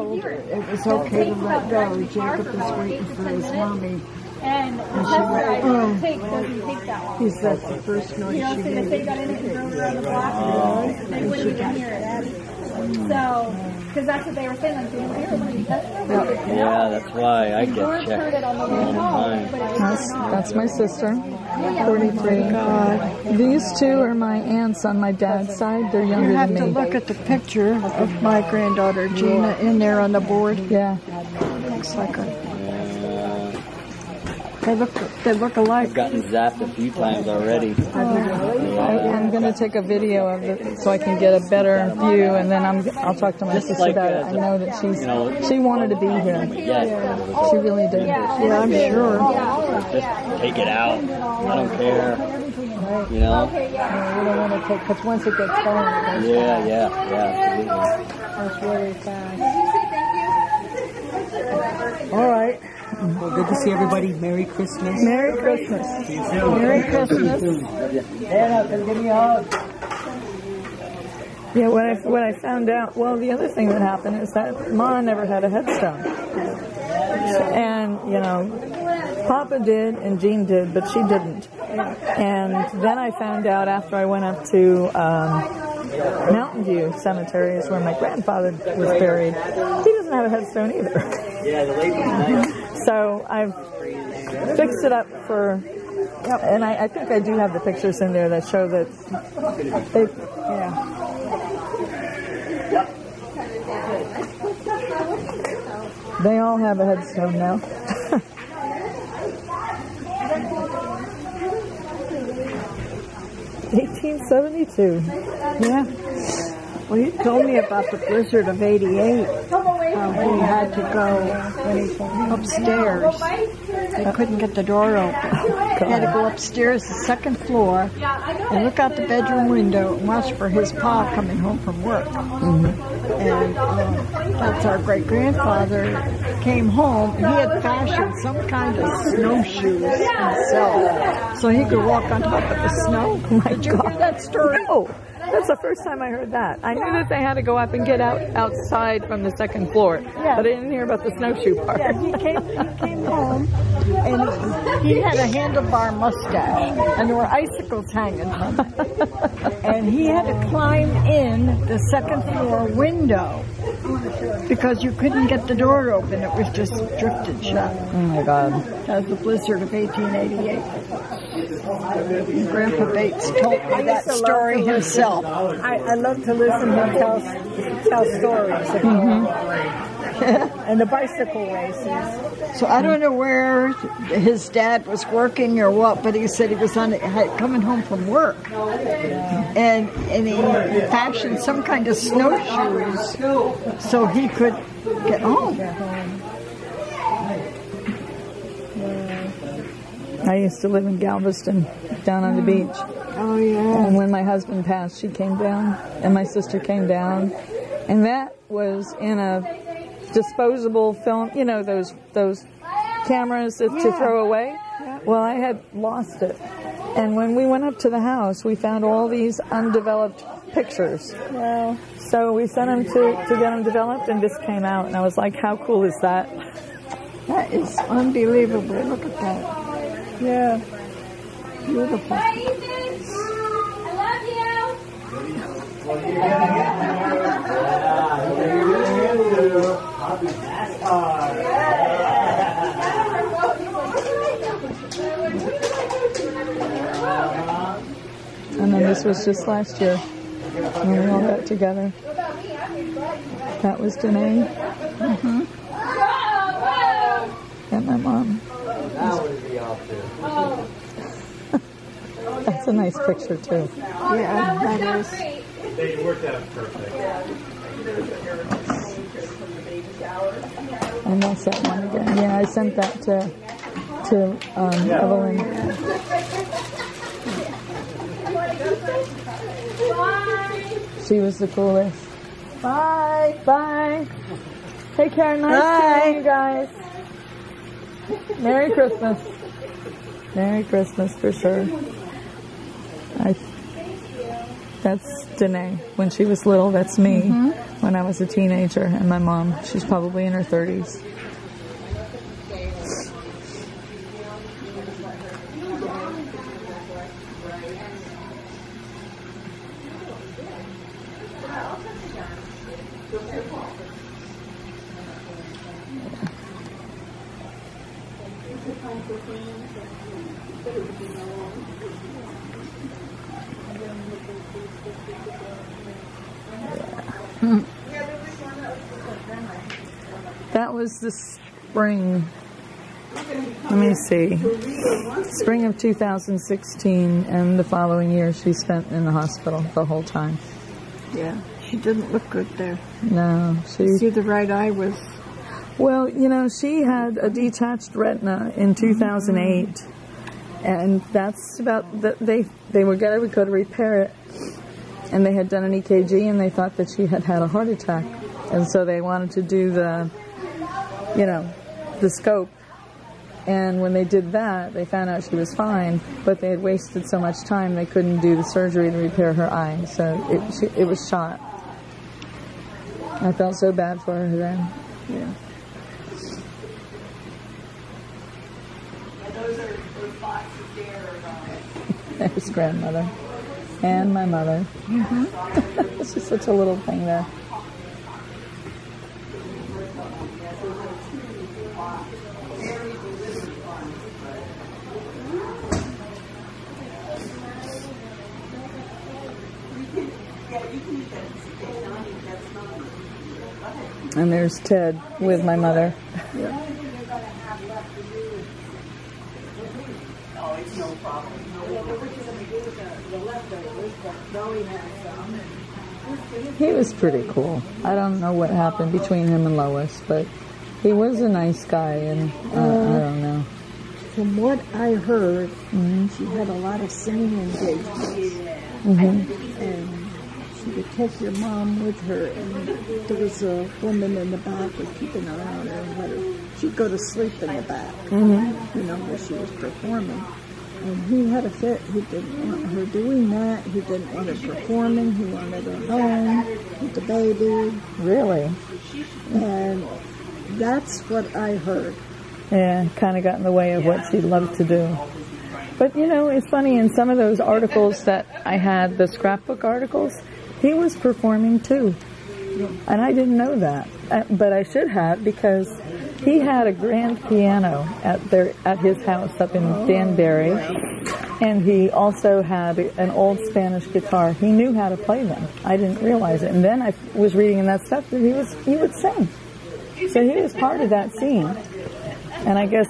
told her it was okay to let go. Jacob was waiting for his mommy. And she went, doesn't take that long. He's that's the first noise You know, she so if they got in it and drove around the block, they wouldn't even hear it. So, because that's what they were saying, like, they don't hear it when you touch it. Yeah, that's why I get checked heard it on the way home. That's my sister, 43. God. These two are my aunts on my dad's side. They're younger You have than me. to look at the picture of my granddaughter Gina in there on the board. Yeah. Looks like a... They look alike. I've gotten zapped a few times already. I'm going to take a video of it so I can get a better view, and then I'll talk to my sister about it. I know that she wanted to be here. She really did. Yeah, I'm sure. Just take it out. I don't care. You know? We don't want to take, because once it gets going, it goes Yeah, absolutely. That's really fast. All right. Well, good to see everybody. Merry Christmas. Merry Christmas. Merry Christmas. Yeah, what I found out, well, the other thing that happened is that Ma never had a headstone. And, you know, Papa did and Jean did, but she didn't. And then I found out after I went up to Mountain View Cemetery, is where my grandfather was buried. He doesn't have a headstone either. Yeah, the lady's nice. So I've fixed it up for, and I think I do have the pictures in there that show that they, they all have a headstone now. $1872. Yeah. Well, he told me about the blizzard of '88. He had to go upstairs. They couldn't get the door open. He had to go upstairs, the second floor, and look out the bedroom window and watch for his pa coming home from work. And that's our great-grandfather came home, and he had fashioned some kind of snowshoes himself, so he could walk on top of the snow. Oh my Did you hear that story? No. That's the first time I heard that. I knew that they had to go up and get outside from the second floor, but I didn't hear about the snowshoe part. Yeah, he came home, and he had a handlebar mustache, and there were icicles hanging from it. And he had to climb in the second floor window because you couldn't get the door open. It was just drifted shut. Oh my God. That was the blizzard of 1888. And Grandpa Bates told me that story himself. I love to listen to him tell stories. And the bicycle races. So I don't know where his dad was working or what, but he said he was coming home from work, and he fashioned some kind of snowshoes so he could get home. I used to live in Galveston, down on the beach. Oh, yeah. And when my husband passed, she came down, and my sister came down, and that was in a disposable film, you know, those cameras to throw away. Yeah. Well, I had lost it, and when we went up to the house, we found all these undeveloped pictures. Wow. So we sent them to get them developed, and this came out, and I was like, how cool is that? That is unbelievable. Look at that. Yeah. Beautiful. And then this was just last year when we all got together. That was Danae. And my mom. That's a nice picture too. Yeah, that is. They worked out perfect. And that's that one again. Yeah, I sent that to Evelyn. She was the coolest. Bye. Bye. Take care. Nice seeing you guys. Merry Christmas. Merry Christmas for sure. That's Danae when she was little. That's me when I was a teenager. And my mom, she's probably in her 30s. That was the spring. Let me see. Spring of 2016, and the following year she spent in the hospital the whole time. Yeah, she didn't look good there. No, See, the right eye was... Well, you know, she had a detached retina in 2008, and that's about... They were going to go to repair it, and they had done an EKG, and they thought that she had had a heart attack. And so they wanted to do the, you know, the scope. And when they did that, they found out she was fine, but they had wasted so much time they couldn't do the surgery to repair her eye. So it was shot. I felt so bad for her then. Yeah. There's grandmother and my mother. It's just such a little thing there. And there's Ted with my mother. Yeah. He was pretty cool. I don't know what happened between him and Lois, but he was a nice guy, and I don't know. From what I heard, she had a lot of singing engagements. And she would take your mom with her, and there was a woman in the back with keeping an eye on her and let her. She'd go to sleep in the back, you know, where she was performing. And he had a fit. He didn't want her doing that. He didn't want her performing. He wanted her home with the baby. Really? And that's what I heard. Yeah, kind of got in the way of what she loved to do. But, you know, it's funny, in some of those articles that I had, the scrapbook articles, he was performing too. And I didn't know that. But I should have, because he had a grand piano at his house up in Danbury. And he also had an old Spanish guitar. He knew how to play them. I didn't realize it. And then I was reading in that stuff that he would sing. So he was part of that scene. And I guess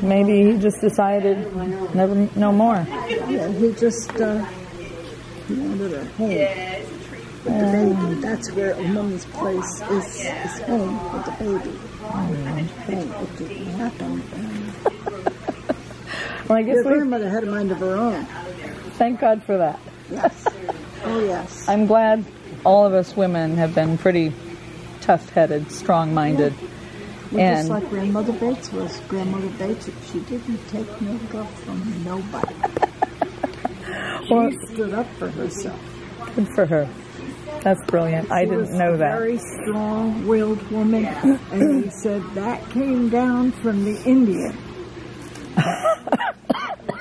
maybe he just decided no more. Yeah, he just he wanted a home with the baby. That's where a woman's place is home with the baby. And it didn't happen. Well, I guess your grandmother had a mind of her own. Thank God for that. Yes. Oh, yes. I'm glad all of us women have been pretty tough-headed, strong-minded. Well, just like Grandmother Bates was. Grandmother Bates, she didn't take no guff from nobody. She stood up for herself. Good for her. That's brilliant. I didn't know that. She was a very strong-willed woman, and he said that came down from the Indian.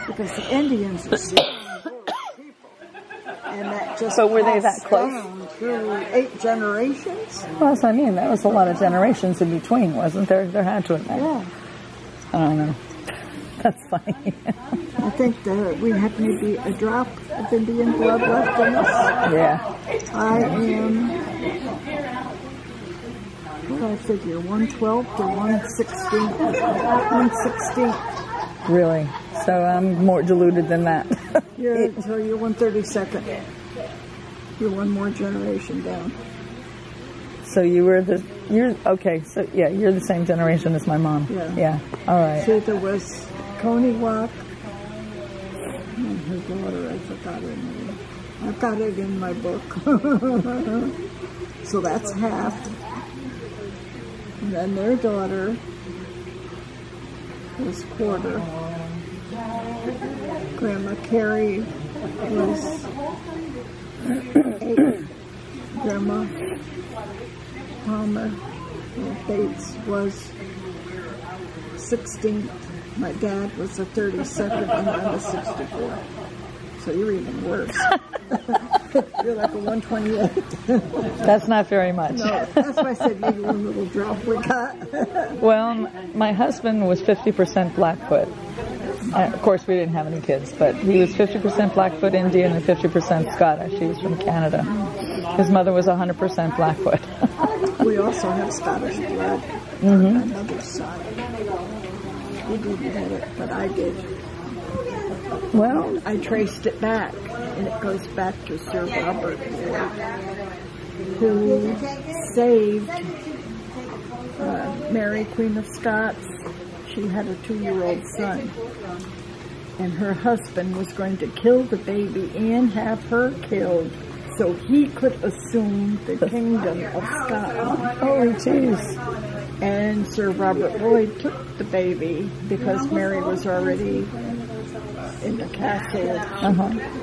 Because the Indians are strong-willed people. And that just so were they that close? Down through 8 generations. Well, that's what I mean. That was a lot of generations in between, wasn't there? There had to have been. Yeah. I don't know. That's funny. I think that we have maybe a drop of Indian blood left in us. Yeah. I am, what do I figure, 1/12 to 1/16? 1/16. Really? So I'm more diluted than that. You're 1/32nd. You're one more generation down. So you're okay, so yeah, you're the same generation as my mom. Yeah. All right. See, there was Coney Walk and her daughter, I forgot her name. I've got it in my book. So that's half. And then their daughter was quarter. Grandma Carrie was Grandma Palmer Bates was 16th. My dad was the 32nd, and I'm the 64th. So you're even worse. You're like a 128. That's not very much. No, that's why I said maybe one little drop we got. Well, my husband was 50% Blackfoot. Of course, we didn't have any kids, but he was 50% Blackfoot Indian and 50% Scottish. He was from Canada. His mother was 100% Blackfoot. We also have Scottish blood on my mother's side. He didn't get it, but I did. Well, I traced it back, and it goes back to Sir Robert Ward, who saved Mary, Queen of Scots. She had a 2-year-old son, and her husband was going to kill the baby and have her killed so he could assume the kingdom of Scotland. oh, jeez. And Sir Robert Lloyd took the baby because Mary was already in the castle. She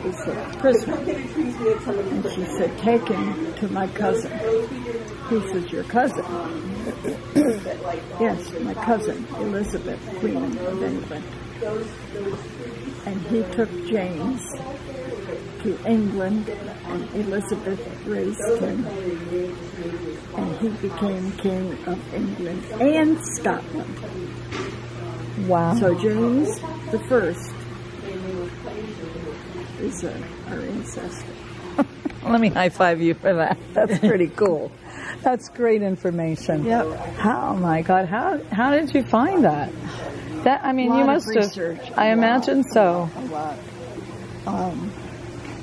was a prisoner. And she said, take him to my cousin. He says, your cousin? Yes, my cousin, Elizabeth, Queen of England. And he took James to England, and Elizabeth raised him. And he became King of England and Scotland. Wow. So James the First is our ancestor. Let me high five you for that. That's pretty cool. That's great information. Yep. How, my God, how did you find that? That, I mean, you must have. Research. I imagine so. A lot.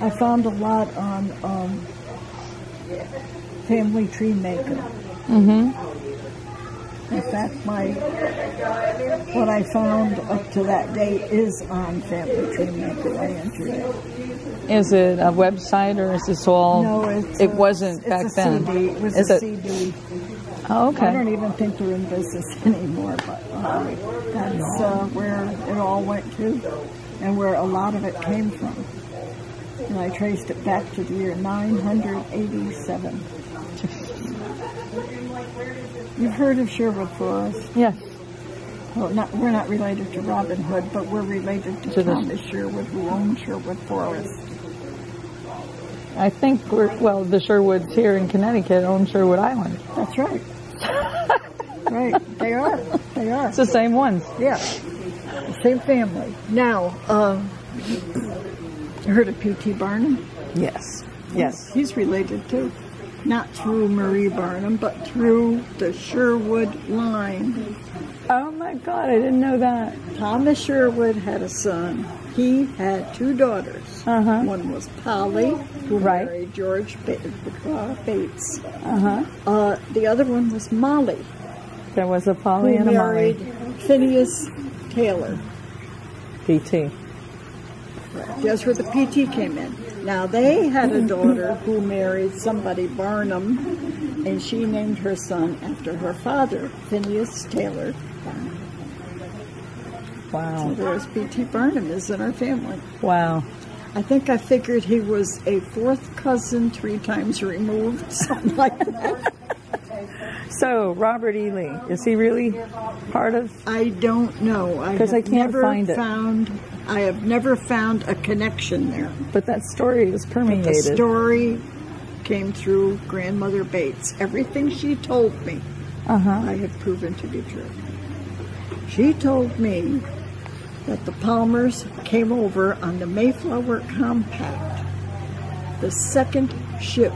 I found a lot on Family Tree Maker. In fact, what I found up to that date is on Family Tree Maker. I entered it. Is it a website or is this all? No, it wasn't back it's a then. CD. It was Is a it? CD. Oh, okay. I don't even think they're in business anymore, but that's where it all went to and where a lot of it came from. And I traced it back to the year 987. You've heard of Sherwood Forest? Yes. Well, we're not related to Robin Hood, but we're related to Thomas Sherwood, who owned Sherwood Forest. I think the Sherwoods here in Connecticut own Sherwood Island. That's right. Right, they are. They are. It's the same ones. Yeah, same family. Now, you heard of P.T. Barnum? Yes. Yes. He's related too. Not through Marie Barnum, but through the Sherwood line. Oh my God, I didn't know that. Thomas Sherwood had a son. He had 2 daughters. One was Polly, who married George Bates. The other one was Molly. There was a Polly who and a married Molly. Phineas Taylor. P.T. That's where the P.T. came in. Now, they had a daughter who married somebody Barnum, and she named her son after her father, Phineas Taylor Barnum. Wow. So there's P.T. Barnum is in our family. Wow. I think I figured he was a 4th cousin 3 times removed, something like that. So, Robert E. Lee, is he really part of? I don't know. Because I can't find it. I have never found a connection there. But that story is permeated. But the story came through Grandmother Bates. Everything she told me, I have proven to be true. She told me that the Palmers came over on the Mayflower Compact. The second ship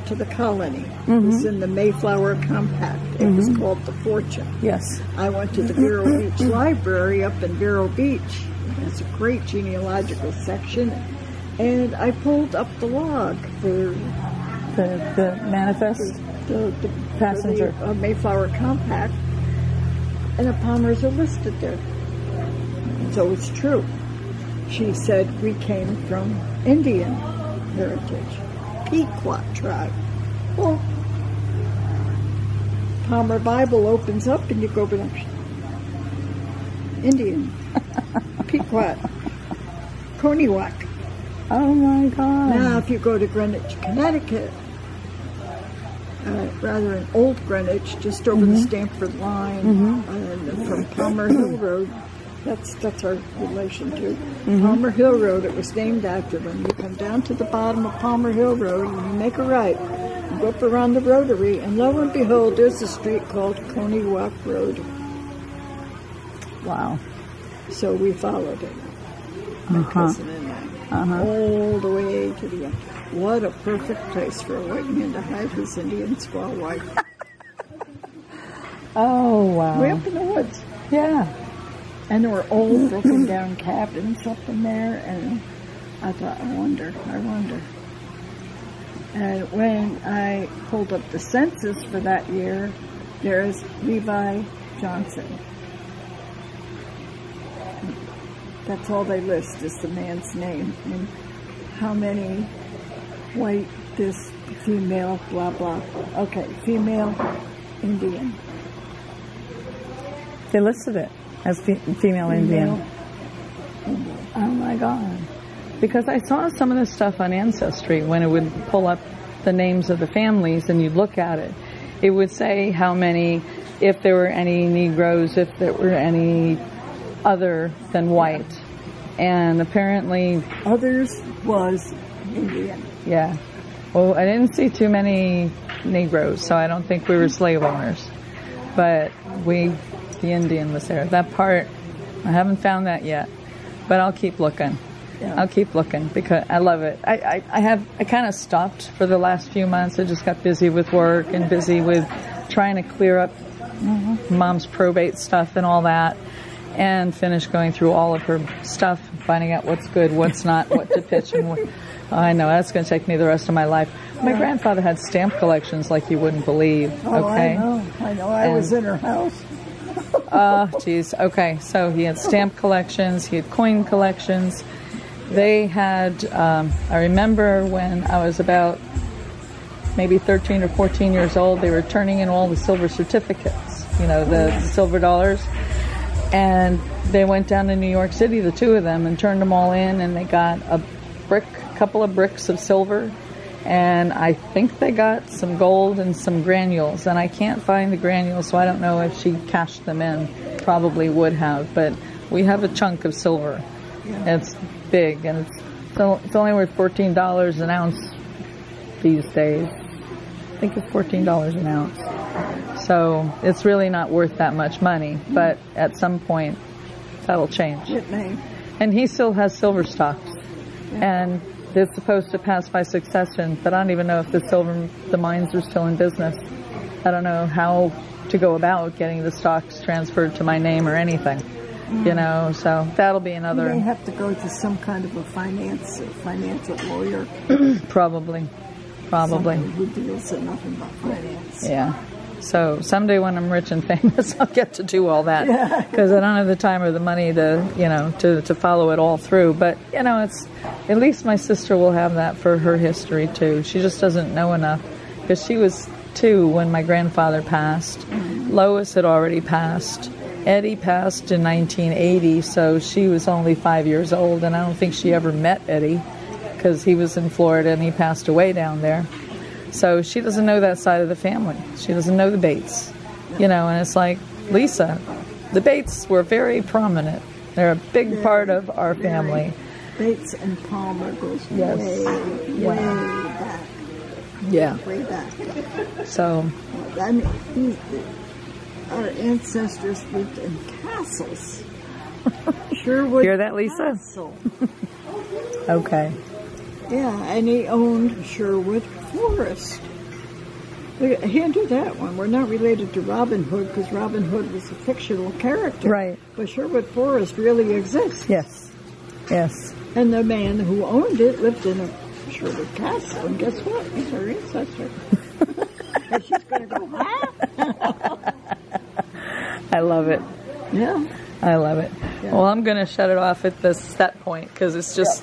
to the colony was in the Mayflower Compact. It was called the Fortune. Yes. I went to the Vero Beach Library up in Vero Beach. It's a great genealogical section. And I pulled up the log for the manifest, the passenger, for the, Mayflower Compact, and the Palmers are listed there. So it's true. She said we came from Indian heritage, Pequot tribe. Well, Palmer Bible opens up and you go back. Indian, Pequot, Coneywock. Oh my God. Now, if you go to Greenwich, Connecticut, rather in Old Greenwich, just over the Stamford line, and from Palmer Hill Road, that's our relation to Palmer Hill Road. It was named after them. You come down to the bottom of Palmer Hill Road, and you make a right. You go up around the Rotary, and lo and behold, there's a street called Coney Walk Road. Wow. So we followed it. My cousin and I, all the way to the end. What a perfect place for a white man to hide his Indian squaw wife. Oh, wow. Way up in the woods. Yeah. And there were old broken down cabins up in there, and I thought, I wonder. And when I pulled up the census for that year, there's Levi Johnson. That's all they list is the man's name and how many white, this, female, blah, blah. Okay, female, Indian. They listed it as female Indian. Oh my God. Because I saw some of this stuff on Ancestry when it would pull up the names of the families and you'd look at it. It would say how many, if there were any Negroes, if there were any other than white. And apparently Others was Indian. Yeah. Well, I didn't see too many Negroes, so I don't think we were slave owners. But the Indian was there. That part, I haven't found that yet. But I'll keep looking. Yeah. I'll keep looking because I love it. I kind of stopped for the last few months. I just got busy with work and busy with trying to clear up Mom's probate stuff and all that. And finished going through all of her stuff, finding out what's good, what's not, what to pitch, and what. I know, that's going to take me the rest of my life. My grandfather had stamp collections like you wouldn't believe. Oh, okay? I know. I was in her house. Oh, geez. Okay, so he had stamp collections, he had coin collections. They had, I remember when I was about maybe 13 or 14 years old, they were turning in all the silver certificates, the silver dollars. And they went down to New York City, the two of them, and turned them all in, and they got a couple of bricks of silver, and I think they got some gold and some granules, and I can't find the granules, so I don't know if she cashed them in. Probably would have, but we have a chunk of silver. Yeah. It's big, and it's only worth $14 an ounce these days. I think it's $14 an ounce. So it's really not worth that much money, but at some point that'll change. It may. And he still has silver stocks, and they're supposed to pass by succession, but I don't even know if the mines are still in business. I don't know how to go about getting the stocks transferred to my name or anything, so that'll be another. You may have to go to some kind of a financial lawyer. Probably. Somebody who deals in nothing but finance. Yeah. So someday when I'm rich and famous, I'll get to do all that because I don't have the time or the money to follow it all through. But it's at least my sister will have that for her history too. She just doesn't know enough because she was 2 when my grandfather passed. Lois had already passed. Eddie passed in 1980, so she was only 5 years old, and I don't think she ever met Eddie because he was in Florida and he passed away down there. So she doesn't know that side of the family. She doesn't know the Bates, and it's like, Lisa, the Bates were very prominent. They're a big part of our family. Bates and Palmer goes way back. Yeah. Way back. So. I mean, our ancestors lived in castles. Sherwood. Hear that, Lisa? Castle. Okay. Yeah, and he owned Sherwood Forest. He didn't do that one. We're not related to Robin Hood because Robin Hood was a fictional character. Right. But Sherwood Forest really exists. Yes. Yes. And the man who owned it lived in a Sherwood Castle. And guess what? He's our ancestor. And she's going to go, huh? I love it. Yeah. I love it. Yeah. Well, I'm going to shut it off at that point because it's just